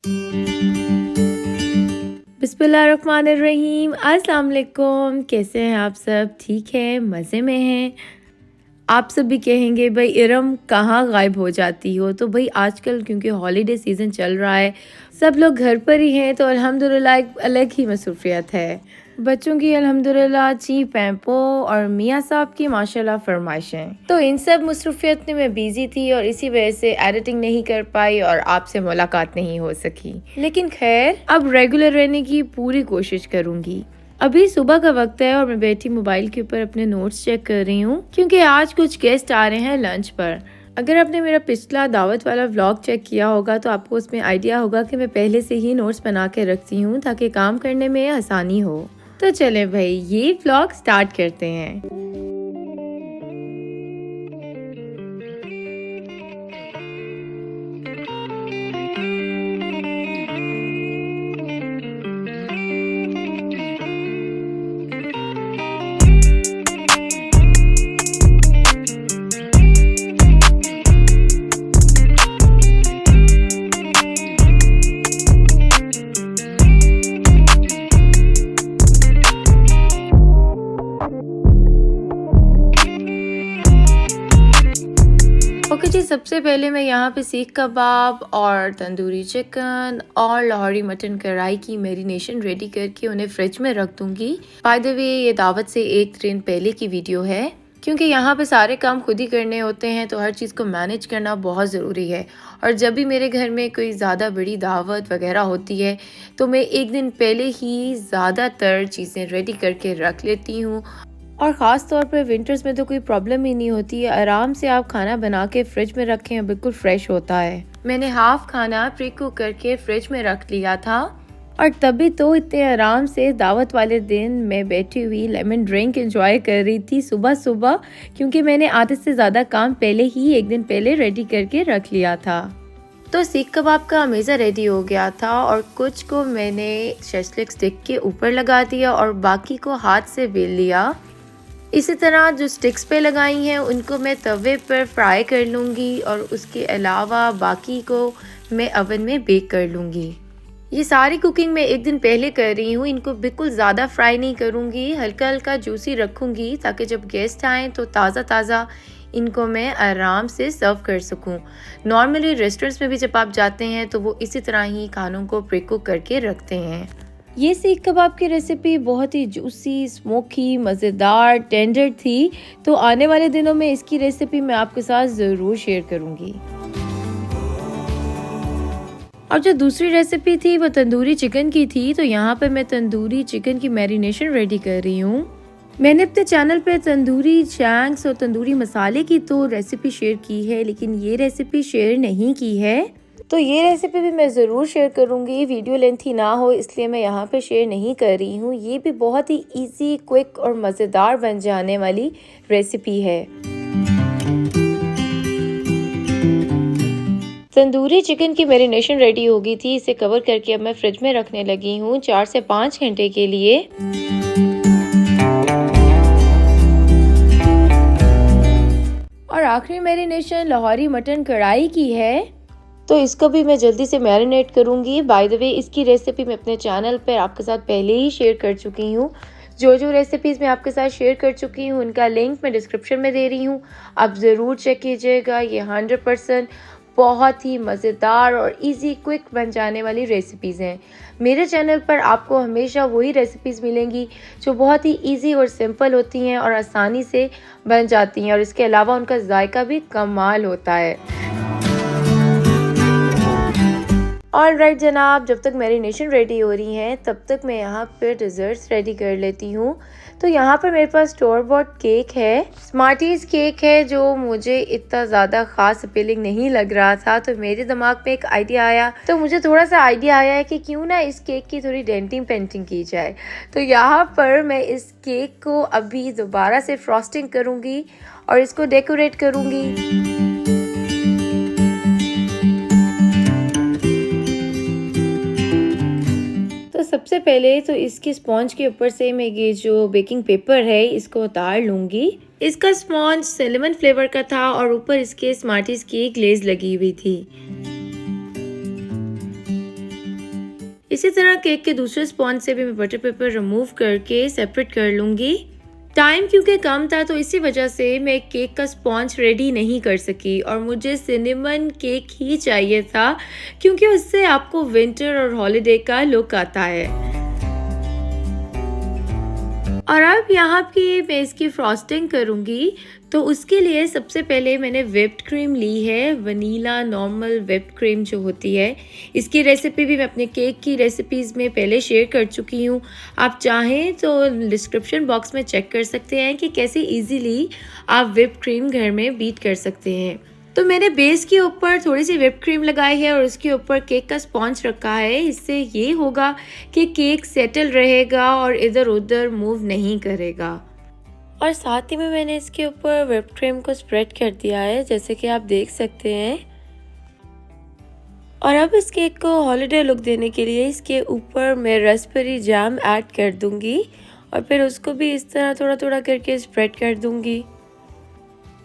बिस्मिल्लाहिर्रहमानिर्रहीम। अस्सलाम वालेकुम। कैसे हैं आप सब? ठीक है, मज़े में हैं। आप सब भी कहेंगे भाई इरम कहाँ गायब हो जाती हो। तो भाई आजकल क्योंकि हॉलीडे सीज़न चल रहा है, सब लोग घर पर ही हैं, तो अल्हम्दुलिल्लाह एक अलग ही मसरूफ़ियत है। बच्चों की अल्हम्दुलिल्लाह ची पैंपो और मियाँ साहब की माशाल्लाह फरमाइशें। तो इन सब मसरूफ़ियत में मैं बिज़ी थी और इसी वजह से एडिटिंग नहीं कर पाई और आपसे मुलाकात नहीं हो सकी। लेकिन खैर, अब रेगुलर रहने की पूरी कोशिश करूँगी। अभी सुबह का वक्त है और मैं बैठी मोबाइल के ऊपर अपने नोट्स चेक कर रही हूँ क्योंकि आज कुछ गेस्ट आ रहे हैं लंच पर। अगर आपने मेरा पिछला दावत वाला व्लॉग चेक किया होगा तो आपको उसमें आइडिया होगा कि मैं पहले से ही नोट्स बना के रखती हूँ ताकि काम करने में आसानी हो। तो चले भाई ये व्लॉग स्टार्ट करते हैं। ओके जी, सबसे पहले मैं यहाँ पे सीख कबाब और तंदूरी चिकन और लाहौरी मटन कढ़ाई की मैरिनेशन रेडी करके उन्हें फ्रिज में रख दूंगी। बाय द वे ये दावत से एक दिन पहले की वीडियो है क्योंकि यहाँ पे सारे काम खुद ही करने होते हैं तो हर चीज़ को मैनेज करना बहुत ज़रूरी है। और जब भी मेरे घर में कोई ज़्यादा बड़ी दावत वगैरह होती है तो मैं एक दिन पहले ही ज़्यादातर चीज़ें रेडी करके रख लेती हूँ। और ख़ास तौर पर विंटर्स में तो कोई प्रॉब्लम ही नहीं होती है। आराम से आप खाना बना के फ्रिज में रखें, बिल्कुल फ्रेश होता है। मैंने हाफ खाना प्री कुक करके फ्रिज में रख लिया था और तभी तो इतने आराम से दावत वाले दिन मैं बैठी हुई लेमन ड्रिंक एंजॉय कर रही थी सुबह सुबह, क्योंकि मैंने आधे से ज़्यादा काम पहले ही एक दिन पहले रेडी करके रख लिया था। तो सीख कबाब का अमेज़ा रेडी हो गया था और कुछ को मैंने शेज़लिक स्टिक के ऊपर लगा दिया और बाकी को हाथ से बेल लिया। इसी तरह जो स्टिक्स पे लगाई हैं उनको मैं तवे पर फ्राई कर लूँगी और उसके अलावा बाकी को मैं ओवन में बेक कर लूँगी। ये सारी कुकिंग मैं एक दिन पहले कर रही हूँ। इनको बिल्कुल ज़्यादा फ्राई नहीं करूँगी, हल्का हल्का जूसी रखूँगी ताकि जब गेस्ट आएँ तो ताज़ा ताज़ा इनको मैं आराम से सर्व कर सकूँ। नॉर्मली रेस्टोरेंट्स में भी जब आप जाते हैं तो वो इसी तरह ही खानों को प्री कुक करके रखते हैं। ये सीख कबाब की रेसिपी बहुत ही जूसी, स्मोकी, मज़ेदार, टेंडर थी, तो आने वाले दिनों में इसकी रेसिपी मैं आपके साथ ज़रूर शेयर करूँगी। और जो दूसरी रेसिपी थी वो तंदूरी चिकन की थी, तो यहाँ पर मैं तंदूरी चिकन की मैरिनेशन रेडी कर रही हूँ। मैंने अपने चैनल पे तंदूरी शैंक्स और तंदूरी मसाले की तो रेसिपी शेयर की है, लेकिन ये रेसिपी शेयर नहीं की है। तो ये रेसिपी भी मैं ज़रूर शेयर करूँगी, वीडियो लेंथी ना हो इसलिए मैं यहाँ पे शेयर नहीं कर रही हूँ। ये भी बहुत ही इजी, क्विक और मज़ेदार बन जाने वाली रेसिपी है। तंदूरी चिकन की मैरिनेशन रेडी हो गई थी। इसे कवर करके अब मैं फ्रिज में रखने लगी हूँ 4 से 5 घंटे के लिए। और आखिरी मैरिनेशन लाहौरी मटन कढ़ाई की है, तो इसको भी मैं जल्दी से मैरिनेट करूंगी। बाय द वे इसकी रेसिपी मैं अपने चैनल पर आपके साथ पहले ही शेयर कर चुकी हूँ। जो रेसिपीज़ मैं आपके साथ शेयर कर चुकी हूँ उनका लिंक मैं डिस्क्रिप्शन में दे रही हूँ, आप ज़रूर चेक कीजिएगा। ये 100% बहुत ही मज़ेदार और इजी क्विक बन जाने वाली रेसिपीज़ हैं। मेरे चैनल पर आपको हमेशा वही रेसिपीज़ मिलेंगी जो बहुत ही इजी और सिंपल होती हैं और आसानी से बन जाती हैं, और इसके अलावा उनका जायका भी कमाल होता है। ऑलराइट जनाब, जब तक मैरिनेशन रेडी हो रही हैं तब तक मैं यहाँ पर डिज़र्ट्स रेडी कर लेती हूँ। तो यहाँ पर मेरे पास स्टोर बॉट केक है, स्मार्टीज़ केक है, जो मुझे इतना ज़्यादा ख़ास अपीलिंग नहीं लग रहा था। तो मेरे दिमाग में एक आइडिया आया, तो मुझे थोड़ा सा आइडिया आया है कि क्यों ना इस केक की थोड़ी डेंटिंग पेंटिंग की जाए। तो यहाँ पर मैं इस केक को अभी दोबारा से फ्रॉस्टिंग करूँगी और इसको डेकोरेट करूँगी। तो सबसे पहले तो इसके स्पॉन्ज के ऊपर से मैं ये जो बेकिंग पेपर है इसको उतार लूँगी। इसका स्पॉन्ज सिनेमन फ्लेवर का था और ऊपर इसके स्मार्टीज़ की ग्लेज लगी हुई थी। इसी तरह केक के दूसरे स्पॉन्ज से भी मैं बटर पेपर रिमूव करके सेपरेट कर लूँगी। टाइम क्योंकि कम था तो इसी वजह से मैं केक का स्पॉन्ज रेडी नहीं कर सकी और मुझे सिनेमन केक ही चाहिए था क्योंकि उससे आपको विंटर और हॉलिडे का लुक आता है। और अब यहाँ की मैं इसकी फ्रॉस्टिंग करूँगी, तो उसके लिए सबसे पहले मैंने व्हिप्ड क्रीम ली है, वनीला नॉर्मल व्हिप्ड क्रीम जो होती है। इसकी रेसिपी भी मैं अपने केक की रेसिपीज़ में पहले शेयर कर चुकी हूँ। आप चाहें तो डिस्क्रिप्शन बॉक्स में चेक कर सकते हैं कि कैसे इजीली आप व्हिप्ड क्रीम घर में बीट कर सकते हैं। तो मैंने बेस के ऊपर थोड़ी सी व्हिप्ड क्रीम लगाई है और उसके ऊपर केक का स्पॉन्ज रखा है। इससे ये होगा कि केक सेटल रहेगा और इधर उधर मूव नहीं करेगा। और साथ ही में मैंने इसके ऊपर व्हिप्ड क्रीम को स्प्रेड कर दिया है, जैसे कि आप देख सकते हैं। और अब इस केक को हॉलिडे लुक देने के लिए इसके ऊपर मैं रास्पबेरी जैम ऐड कर दूंगी और फिर उसको भी इस तरह थोड़ा थोड़ा करके स्प्रेड कर दूंगी।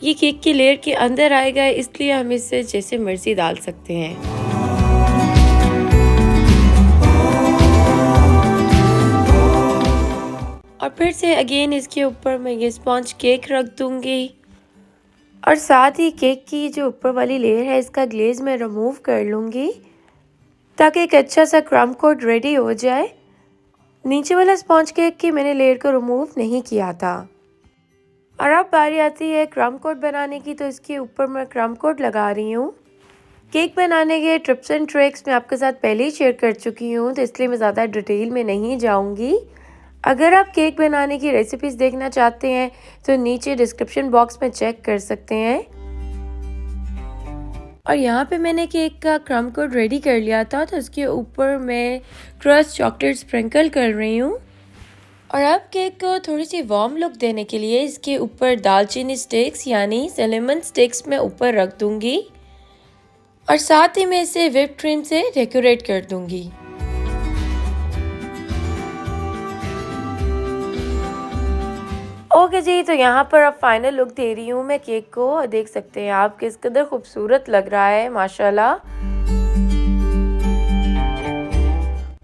ये केक की लेयर के अंदर आएगा, इसलिए हम इसे जैसे मर्जी डाल सकते हैं। और फिर से अगेन इसके ऊपर मैं ये स्पॉन्ज केक रख दूंगी और साथ ही केक की जो ऊपर वाली लेयर है इसका ग्लेज मैं रिमूव कर लूँगी ताकि एक अच्छा सा क्रम्ब कोट रेडी हो जाए। नीचे वाला स्पॉन्ज केक की मैंने लेयर को रिमूव नहीं किया था। और अब बारी आती है क्रम्ब कोट बनाने की, तो इसके ऊपर मैं क्रम्ब कोट लगा रही हूँ। केक बनाने के टिप्स एंड ट्रिक्स मैं आपके साथ पहले ही शेयर कर चुकी हूँ, तो इसलिए मैं ज़्यादा डिटेल में नहीं जाऊँगी। अगर आप केक बनाने की रेसिपीज़ देखना चाहते हैं तो नीचे डिस्क्रिप्शन बॉक्स में चेक कर सकते हैं। और यहाँ पे मैंने केक का क्रम्ब कोट रेडी कर लिया था, तो इसके ऊपर मैं क्रस्ट चॉकलेट स्प्रिंकल कर रही हूँ। और अब केक को थोड़ी सी वार्म लुक देने के लिए इसके ऊपर दालचीनी स्टिक्स यानी सिनेमन स्टिक्स मैं ऊपर रख दूंगी और साथ ही मैं इसे व्हिप्ड क्रीम से डेकोरेट कर दूंगी। ओके जी, तो यहाँ पर अब फाइनल लुक दे रही हूँ मैं केक को। देख सकते हैं आप किस कदर खूबसूरत लग रहा है माशाल्लाह।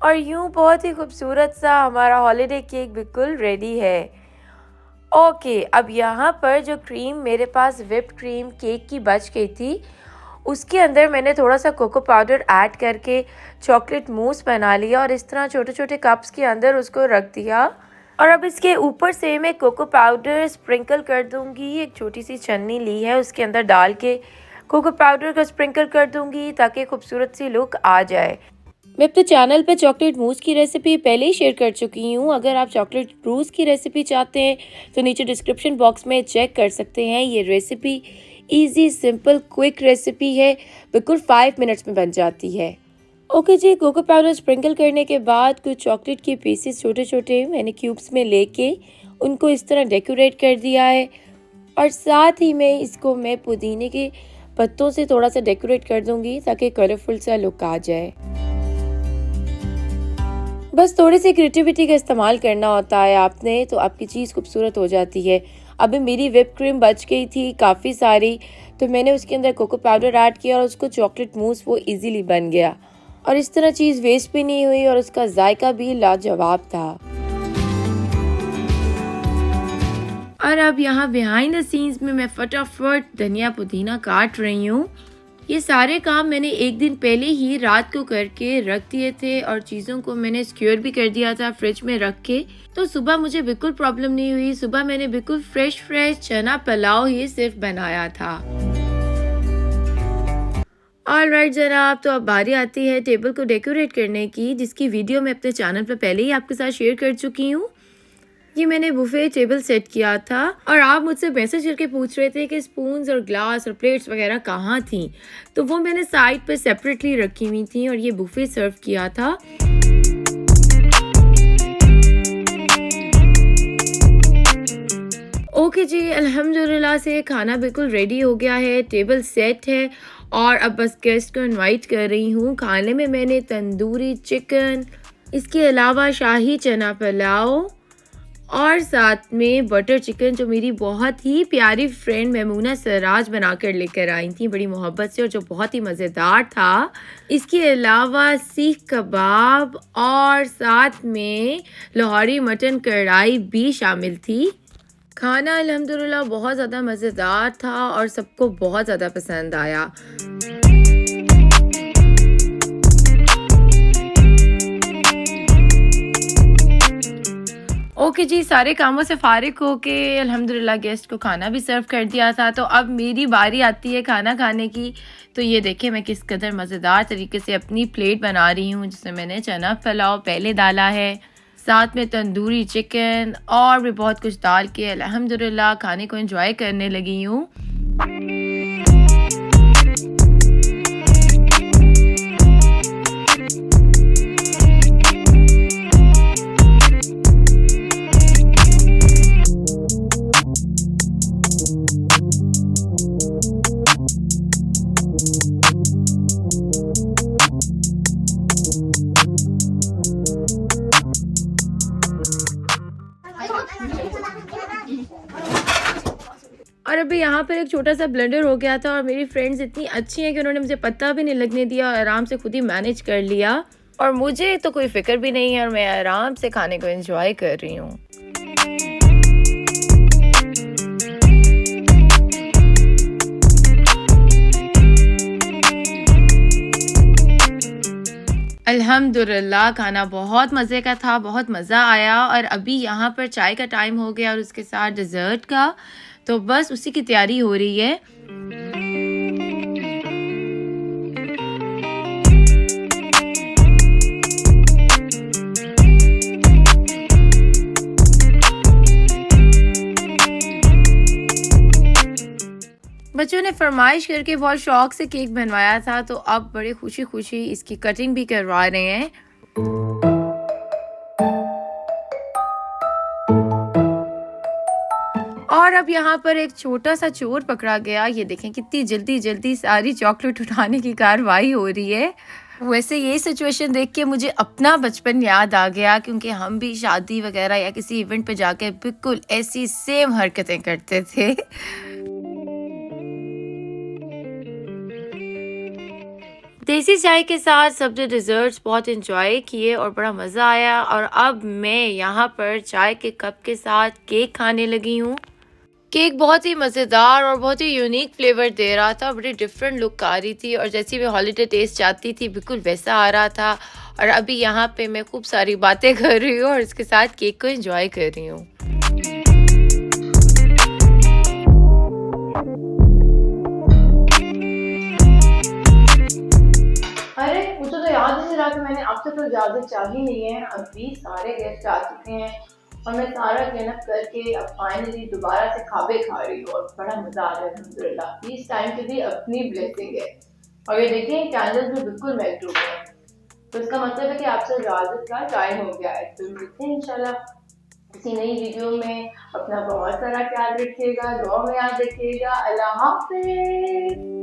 और यूं बहुत ही खूबसूरत सा हमारा हॉलिडे केक बिल्कुल रेडी है। ओके, अब यहाँ पर जो क्रीम मेरे पास व्हिप्ड क्रीम केक की बच गई थी, उसके अंदर मैंने थोड़ा सा कोको पाउडर ऐड करके चॉकलेट मूस बना लिया और इस तरह छोटे छोटे कप्स के अंदर उसको रख दिया। और अब इसके ऊपर से मैं कोको पाउडर स्प्रिंकल कर दूंगी। एक छोटी सी छन्नी ली है, उसके अंदर डाल के कोको पाउडर को स्प्रिंकल कर दूंगी ताकि खूबसूरत सी लुक आ जाए। मैं अपने चैनल पे चॉकलेट मूस की रेसिपी पहले ही शेयर कर चुकी हूँ। अगर आप चॉकलेट मूस की रेसिपी चाहते हैं तो नीचे डिस्क्रिप्शन बॉक्स में चेक कर सकते हैं। ये recipe easy simple quick recipe है, बिल्कुल 5 मिनट्स में बन जाती है। ओके जी, कोको पाउडर स्प्रिंकल करने के बाद कुछ चॉकलेट के पीसेस छोटे छोटे मैंने क्यूब्स में लेके उनको इस तरह डेकोरेट कर दिया है और साथ ही में इसको मैं पुदीने के पत्तों से थोड़ा सा डेकोरेट कर दूंगी ताकि कलरफुल सा लुक आ जाए। बस थोड़ी सी क्रिएटिविटी का इस्तेमाल करना होता है आपने, तो आपकी चीज़ खूबसूरत हो जाती है। अभी मेरी व्हिप्ड क्रीम बच गई थी काफ़ी सारी, तो मैंने उसके अंदर कोको पाउडर ऐड किया और उसको चॉकलेट मूस वो इजीली बन गया और इस तरह चीज़ वेस्ट भी नहीं हुई और उसका जायका भी लाजवाब था। और अब यहाँ बिहाइंड द सीन्स में मैं फटाफट धनिया पुदीना काट रही हूँ। ये सारे काम मैंने एक दिन पहले ही रात को करके रख दिए थे और चीज़ों को मैंने सिक्योर भी कर दिया था फ्रिज में रख के, तो सुबह मुझे बिल्कुल प्रॉब्लम नहीं हुई। सुबह मैंने बिल्कुल फ्रेश चना पुलाव ही सिर्फ बनाया था। ऑलराइट जनाब, तो अब बारी आती है टेबल को डेकोरेट करने की, जिसकी वीडियो मैं अपने चैनल पर पहले ही आपके साथ शेयर कर चुकी हूँ। ये मैंने बुफे टेबल सेट किया था और आप मुझसे मैसेज करके पूछ रहे थे कि स्पून्स और ग्लास और प्लेट्स वगैरह कहाँ थी, तो वो मैंने साइड पे सेपरेटली रखी हुई थी और ये बुफे सर्व किया था। ओके जी, अल्हम्दुलिल्लाह से खाना बिल्कुल रेडी हो गया है, टेबल सेट है और अब बस गेस्ट को इनवाइट कर रही हूँ। खाने में मैंने तंदूरी चिकन, इसके अलावा शाही चना पुलाव और साथ में बटर चिकन जो मेरी बहुत ही प्यारी फ्रेंड मेमूना सराज बनाकर लेकर आई थी बड़ी मोहब्बत से, और जो बहुत ही मज़ेदार था। इसके अलावा सीख कबाब और साथ में लाहौरी मटन कढ़ाई भी शामिल थी। खाना अल्हम्दुलिल्लाह बहुत ज़्यादा मज़ेदार था और सबको बहुत ज़्यादा पसंद आया। ओके जी, सारे कामों से फ़ारिग होके अल्हम्दुलिल्लाह गेस्ट को खाना भी सर्व कर दिया था, तो अब मेरी बारी आती है खाना खाने की। तो ये देखिए मैं किस कदर मज़ेदार तरीके से अपनी प्लेट बना रही हूँ, जिसमें मैंने चना पुलाव पहले डाला है, साथ में तंदूरी चिकन और भी बहुत कुछ डाल के अल्हम्दुलिल्लाह खाने को एंजॉय करने लगी हूँ। और अभी यहाँ पर एक छोटा सा ब्लेंडर हो गया था और मेरी फ्रेंड्स इतनी अच्छी हैं कि उन्होंने मुझे पता भी नहीं लगने दिया और आराम से खुद ही मैनेज कर लिया, और मुझे तो कोई फिक्र भी नहीं है और मैं आराम से खाने को एंजॉय कर रही हूँ। अल्हम्दुलिल्लाह खाना बहुत मज़े का था, बहुत मज़ा आया। और अभी यहाँ पर चाय का टाइम हो गया और उसके साथ डिज़र्ट का, तो बस उसी की तैयारी हो रही है। बच्चों ने फरमाइश करके बहुत शौक से केक बनवाया था, तो अब बड़े खुशी खुशी इसकी कटिंग भी करवा रहे हैं। और अब यहाँ पर एक छोटा सा चोर पकड़ा गया। ये देखें कितनी जल्दी जल्दी सारी चॉकलेट उठाने की कार्रवाई हो रही है। वैसे ये सिचुएशन देख के मुझे अपना बचपन याद आ गया, क्योंकि हम भी शादी वगैरह या किसी इवेंट पे जाके बिल्कुल ऐसी सेम हरकतें करते थे। देसी चाय के साथ सब ने डिज़र्ट्स बहुत इंजॉय किए और बड़ा मज़ा आया। और अब मैं यहाँ पर चाय के कप के साथ केक खाने लगी हूँ। केक बहुत ही मज़ेदार और बहुत ही यूनिक फ्लेवर दे रहा था, बड़ी डिफरेंट लुक आ रही थी, और जैसी मैं हॉलीडे टेस्ट चाहती थी बिल्कुल वैसा आ रहा था। और अभी यहाँ पे मैं खूब सारी बातें कर रही हूँ और इसके साथ केक को एंजॉय कर रही हूँ। अरे मुझे तो याद ही नहीं रहा कि मैंने आपसे तो इजाज़त चाही नहीं है। अभी सारे गेस्ट आ चुके हैं और मैं सारा क्लीन अप करके अब फाइनली दोबारा से खाबे खा रही हूँ और बड़ा मज़ा आ रहा है अल्हम्दुलिल्लाह। इस टाइम की भी अपनी ब्लेसिंग है। और ये देखिए कैंडल्स भी बिल्कुल मेल्ट हो गए हैं, तो इसका मतलब है कि आपसे इजाज़त का टाइम हो गया है। तो मिलते हैं इंशाल्लाह किसी नई वीडियो में। अपना बहुत सारा ख्याल रखिएगा, दुआ में याद रखिएगा। अल्लाह हाफ़िज़।